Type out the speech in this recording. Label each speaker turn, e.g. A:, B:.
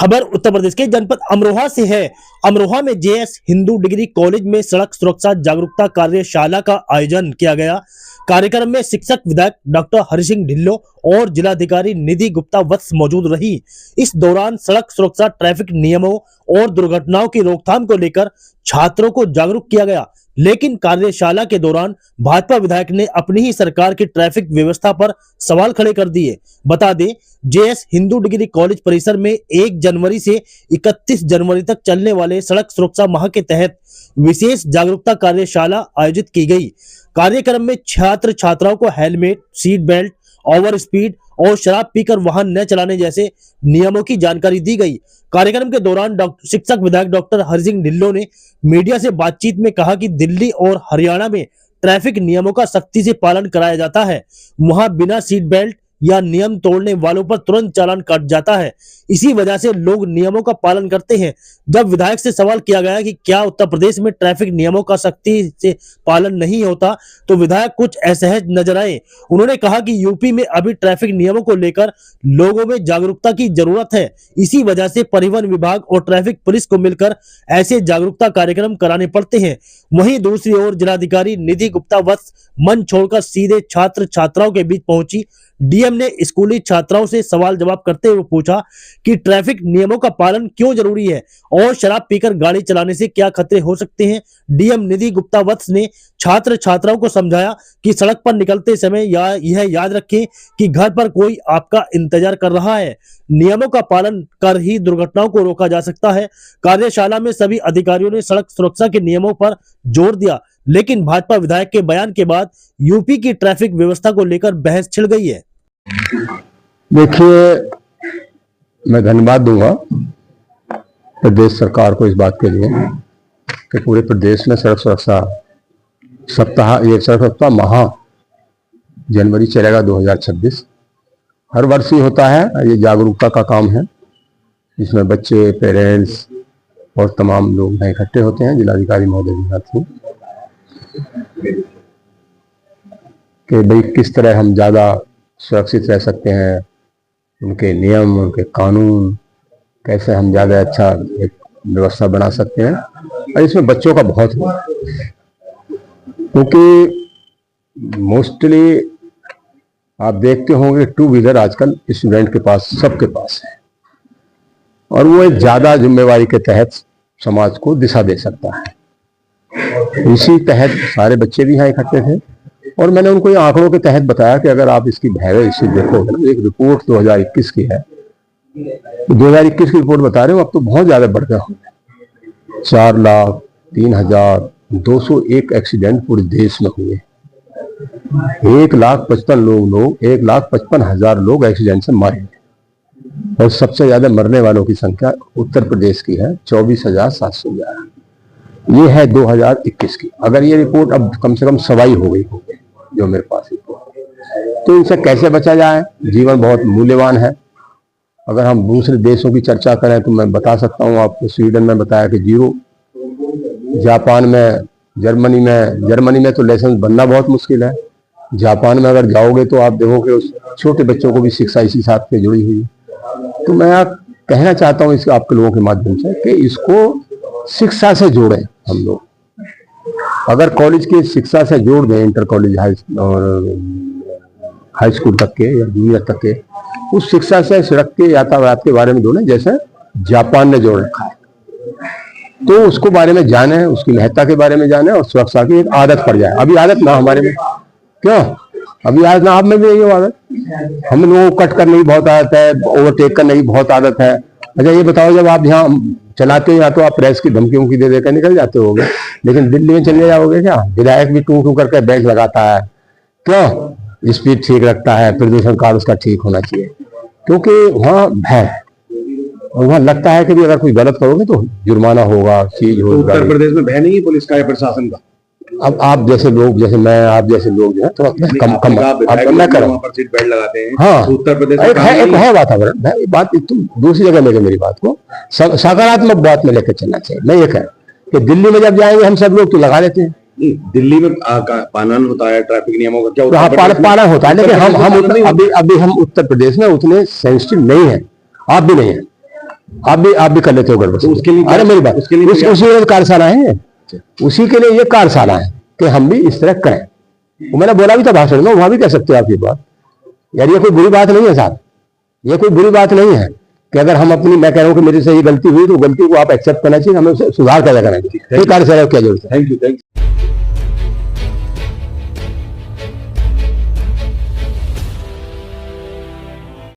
A: खबर उत्तर प्रदेश के जनपद अमरोहा से है। अमरोहा में जेएस हिंदू डिग्री कॉलेज में सड़क सुरक्षा जागरूकता कार्यशाला का आयोजन किया गया। कार्यक्रम में शिक्षक विधायक डॉक्टर हरि सिंह ढिल्लों और जिलाधिकारी निधि गुप्ता वत्स मौजूद रही। इस दौरान सड़क सुरक्षा, ट्रैफिक नियमों और दुर्घटनाओं की रोकथाम को लेकर छात्रों को जागरूक किया गया। लेकिन कार्यशाला के दौरान भाजपा विधायक ने अपनी ही सरकार की ट्रैफिक व्यवस्था पर सवाल खड़े कर दिए। बता दें, जेएस हिंदू डिग्री कॉलेज परिसर में 1 जनवरी से 31 जनवरी तक चलने वाले सड़क सुरक्षा माह के तहत विशेष जागरूकता कार्यशाला आयोजित की गई। कार्यक्रम में छात्र छात्राओं को helmet, seat belt, over speed और शराब पीकर वाहन न चलाने जैसे नियमों की जानकारी दी गई। कार्यक्रम के दौरान शिक्षक विधायक डॉक्टर हरि सिंह ढिल्लों ने मीडिया से बातचीत में कहा कि दिल्ली और हरियाणा में ट्रैफिक नियमों का सख्ती से पालन कराया जाता है। वहां बिना सीट बेल्ट या नियम तोड़ने वालों पर तुरंत चालान काट जाता है। इसी वजह से लोग नियमों का पालन करते हैं। जब विधायक से सवाल किया गया कि क्या उत्तर प्रदेश में ट्रैफिक नियमों का सख्ती से पालन नहीं होता, तो विधायक कुछ असहज नजर आए। उन्होंने कहा कि यूपी में अभी ट्रैफिक नियमों को लेकर लोगों में जागरूकता की जरूरत है। इसी वजह से परिवहन विभाग और ट्रैफिक पुलिस को मिलकर ऐसे जागरूकता कार्यक्रम कराने पड़ते हैं। वहीं दूसरी ओर जिलाधिकारी निधि गुप्ता वत्स मंच छोड़कर सीधे छात्र छात्राओं के बीच पहुंची। डीएम ने स्कूली छात्राओं से सवाल जवाब करते हुए पूछा कि ट्रैफिक नियमों का पालन क्यों जरूरी है और शराब पीकर गाड़ी चलाने से क्या खतरे हो सकते हैं। डीएम निधि गुप्ता वत्स ने छात्र छात्राओं को समझाया कि सड़क पर निकलते समय यह याद रखें कि घर पर कोई आपका इंतजार कर रहा है। नियमों का पालन कर ही दुर्घटनाओं को रोका जा सकता है। कार्यशाला में सभी अधिकारियों ने सड़क सुरक्षा के नियमों पर जोर दिया, लेकिन भाजपा विधायक के बयान के बाद यूपी की ट्रैफिक व्यवस्था को लेकर बहस छिड़ गई है।
B: देखिए, मैं धन्यवाद दूंगा प्रदेश सरकार को इस बात के लिए कि पूरे प्रदेश में सड़क सुरक्षा सप्ताह, ये सड़क सुरक्षा माह जनवरी चलेगा 2026। हर वर्ष ही होता है। ये जागरूकता का काम है, जिसमें बच्चे, पेरेंट्स और तमाम लोग इकट्ठे होते हैं। जिलाधिकारी महोदय भी साथ हैं कि भाई किस तरह हम ज़्यादा सुरक्षित रह सकते हैं, उनके नियम, उनके कानून, कैसे हम ज़्यादा अच्छा एक व्यवस्था बना सकते हैं। और इसमें बच्चों का बहुत है, क्योंकि मोस्टली आप देखते होंगे 2 व्हीलर आजकल स्टूडेंट के पास, सबके पास है, और वो एक ज़्यादा जिम्मेवारी के तहत समाज को दिशा दे सकता है। इसी तहत सारे बच्चे भी यहाँ इकट्ठे थे और मैंने उनको ये आंकड़ों के तहत बताया कि अगर आप इसकी भैरव इसे देखोगे ना, एक रिपोर्ट 2021 की है, 2021 की रिपोर्ट बता रहे हो, अब तो बहुत ज्यादा बढ़ गया होगा। 4,03,201 एक्सीडेंट पूरे देश में हुए। 1,55,000 लोग एक्सीडेंट से मारे, और सबसे ज्यादा मरने वालों की संख्या उत्तर प्रदेश की है, 24,711। ये है 2021 की। अगर ये रिपोर्ट अब कम से कम सवाई हो गई होगी जो मेरे पास रिपोर्ट, तो इनसे कैसे बचा जाए। जीवन बहुत मूल्यवान है। अगर हम दूसरे देशों की चर्चा करें तो मैं बता सकता हूँ आपको, स्वीडन में बताया कि 0, जापान में, जर्मनी में तो लाइसेंस बनना बहुत मुश्किल है। जापान में अगर जाओगे तो आप देखोगे उस छोटे बच्चों को भी शिक्षा इसी साथ पे जुड़ी हुई है। तो मैं कहना चाहता हूँ आपके लोगों के माध्यम से कि इसको शिक्षा से जोड़ें हम लोग। अगर कॉलेज की शिक्षा से जोड़ दें, इंटर कॉलेज, हाई स्कूल तक के या जूनियर तक के, उस शिक्षा से सड़क के यातायात के बारे में जोड़ें, जैसे जापान ने जोड़ रखा है, तो उसको बारे में जाने, उसकी महत्ता के बारे में जाने और सुरक्षा की एक आदत पड़ जाए। अभी आदत ना हमारे में, क्यों अभी आदत ना आप में भी यही आदत, हम लोगों को कट करने की बहुत आदत है, ओवरटेक करने की बहुत आदत है। अच्छा ये बताओ, जब आप यहाँ चलाते हो या तो आप प्रेस की धमकी दे देकर निकल जाते होगे, लेकिन दिल्ली में चले जाओगे क्या? विधायक भी टू करके बैग लगाता है, क्यों? स्पीड ठीक रखता है, प्रदूषण कार्ड उसका ठीक होना चाहिए, क्योंकि वहाँ भय है और वहाँ लगता है कि भी अगर कोई गलत करोगे तो जुर्माना होगा, चीज होगा।
C: उत्तर प्रदेश में भय नहीं है पुलिस का या प्रशासन का?
B: अब आप जैसे लोग, जैसे मैं, आप जैसे लोग जो है तो कम मैं करूँ,
C: सीट बेल्ट लगाते हैं।
B: हाँ,
C: उत्तर प्रदेश
B: एक है वातावरण। बात दूसरी जगह लेके मेरी बात को सकारात्मक बात में लेकर चलना चाहिए। मैं ये कह कि दिल्ली में जब जाएंगे हम सब लोग तो लगा लेते हैं।
C: दिल्ली में पालन होता है ट्रैफिक नियमों का, क्या
B: पालन होता है, लेकिन हम अभी हम उत्तर प्रदेश में उतने सेंसिटिव नहीं है, आप भी नहीं है। आप भी कर लेते हो गड़बड़।
C: तो उसके लिए
B: अरे मेरी बात,
C: उसके लिए
B: उसी के लिए कार्यशाला है, उसी के लिए ये कार्यशाला है कि हम भी इस तरह करें। वो मैंने बोला भी था भाषण में, वहां भी कह सकते हो आप ये बात। यार ये कोई बुरी बात नहीं है साहब, ये कोई बुरी बात नहीं है कि अगर हम अपनी, मैं कह रहा हूँ कि मेरे से ये गलती हुई तो गलती को आप एक्सेप्ट करना चाहिए, हमें सुधार पैदा करना चाहिए। कार्यशाला क्या जरूरत है।
C: Thank you.